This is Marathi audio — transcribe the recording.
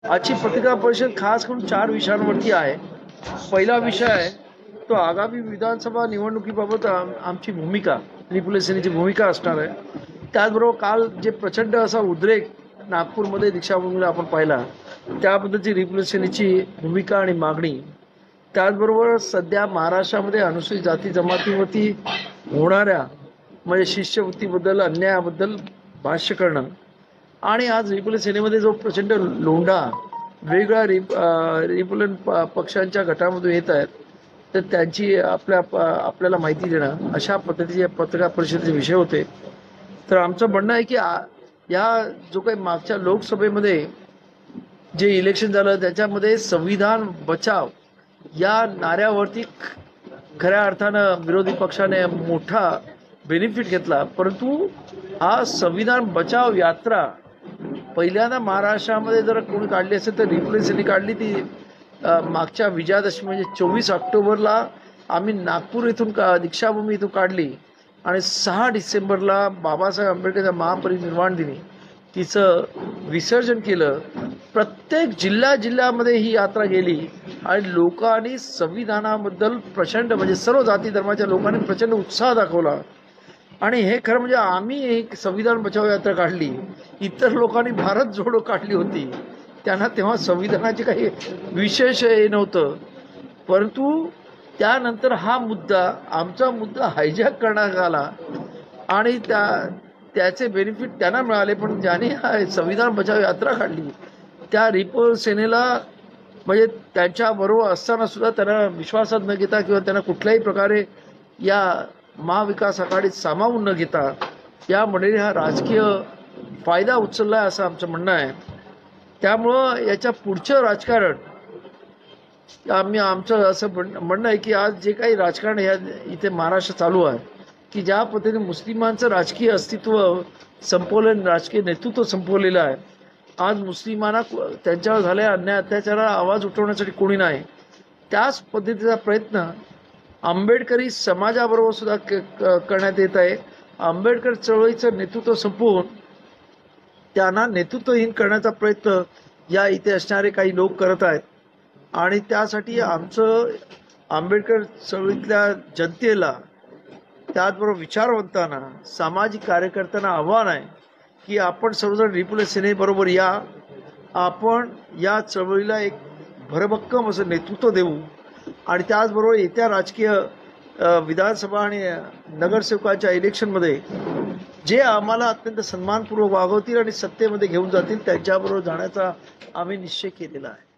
आजची पत्रकार परिषद खास करून 4 विषयांवरती आहे। पहिला विषय आहे तो आगामी विधानसभा निवडणुकीबाबत आमची भूमिका, रिपब्लिकन सेनेची भूमिका असणार आहे। त्याचबरोबर काल जे प्रचंड असा उद्रेक नागपूरमध्ये दीक्षाभूमीला आपण पाहिला, त्याबद्दलची रिपब्लिकन सेनेची भूमिका आणि मागणी। त्याचबरोबर सध्या महाराष्ट्रामध्ये अनुसूचित जाती जमातीवरती होणाऱ्या म्हणजे शिष्यवृत्तीबद्दल, अन्यायाबद्दल भाष्य करणं। आणि आज रिपब्लिकन सेनेमध्ये जो प्रचंड लोंढा वेगवेगळ्या रिपब्लिकन पक्षांच्या गटामधून येत आहेत, तर त्यांची आपल्याला माहिती देणं अशा पद्धतीचे पत्रकार परिषदेचे विषय होते। तर आमचं म्हणणं आहे की या जो काही मागच्या लोकसभेमध्ये जे इलेक्शन झालं त्याच्यामध्ये संविधान बचाव या नाऱ्यावरती खऱ्या अर्थानं विरोधी पक्षाने मोठा बेनिफिट घेतला, परंतु हा संविधान बचाव यात्रा पहिल्यांदा महाराष्ट्रामध्ये जर कोणी काढली असेल तर रिपब्लिकन सेनेने काढली। ती मागच्या विजयादशमी म्हणजे 24 ऑक्टोबरला आम्ही नागपूर इथून दीक्षाभूमी इथून काढली आणि 6 डिसेंबरला बाबासाहेब आंबेडकरच्या महापरिनिर्वाण दिनी तिचं विसर्जन केलं। प्रत्येक जिल्ह्यामध्ये ही यात्रा गेली आणि लोकांनी संविधानाबद्दल प्रचंड म्हणजे सर्व जाती धर्माच्या लोकांनी प्रचंड उत्साह दाखवला। आणि हे खरं म्हणजे आम्ही एक संविधान बचाव यात्रा काढली, इतर लोकांनी भारत जोडो काढली होती। त्यांना तेव्हा संविधानाचे काही विशेष हे नव्हतं, परंतु त्यानंतर हा मुद्दा आमचा मुद्दा हायजॅक करण्यात आला आणि त्याचे बेनिफिट त्यांना मिळाले। पण ज्याने हा संविधान बचाव यात्रा काढली त्या रिपब्लिकन सेनेला म्हणजे त्यांच्याबरोबर असताना सुद्धा त्यांना विश्वासात न घेता किंवा त्यांना कुठल्याही प्रकारे या महाविकास आघाडीत सामावून न घेता या मंडळी हा राजकीय फायदा उचलला आहे असं आमचं म्हणणं आहे। त्यामुळं याच्या पुढचं राजकारण आमचं असं म्हणणं आहे की आज जे काही राजकारण इथे महाराष्ट्र चालू आहे की ज्या पद्धतीने मुस्लिमांचं राजकीय अस्तित्व संपवलं, राजकीय नेतृत्व संपवलेलं आहे। आज मुस्लिमांना त्यांच्यावर झालेल्या अन्याय अत्याचाराला आवाज उठवण्यासाठी कोणी नाही। त्याच पद्धतीचा प्रयत्न आंबेडकरी समाजाबरोबर सुद्धा करण्यात येत आहे। आंबेडकर चळवळीचं नेतृत्व संपवून त्यांना नेतृत्वहीन करण्याचा प्रयत्न या इथे असणारे काही लोक करत आहेत आणि त्यासाठी आमचं आंबेडकर चळवळीतल्या जनतेला, त्याचबरोबर विचारवंतांना, सामाजिक कार्यकर्त्यांना आव्हान आहे की आपण सर्वजण रिपब्लिकन सेनेबरोबर या, आपण या चळवळीला एक भरभक्कम असं नेतृत्व देऊ आणि त्याचबरोबर येत्या राजकीय विधानसभा आणि नगरसेवकाच्या इलेक्शनमध्ये जे आम्हाला अत्यंत सन्मानपूर्वक वागवतील आणि सत्तेमध्ये घेऊन जातील त्यांच्याबरोबर जाण्याचा आम्ही निश्चय केलेला आहे।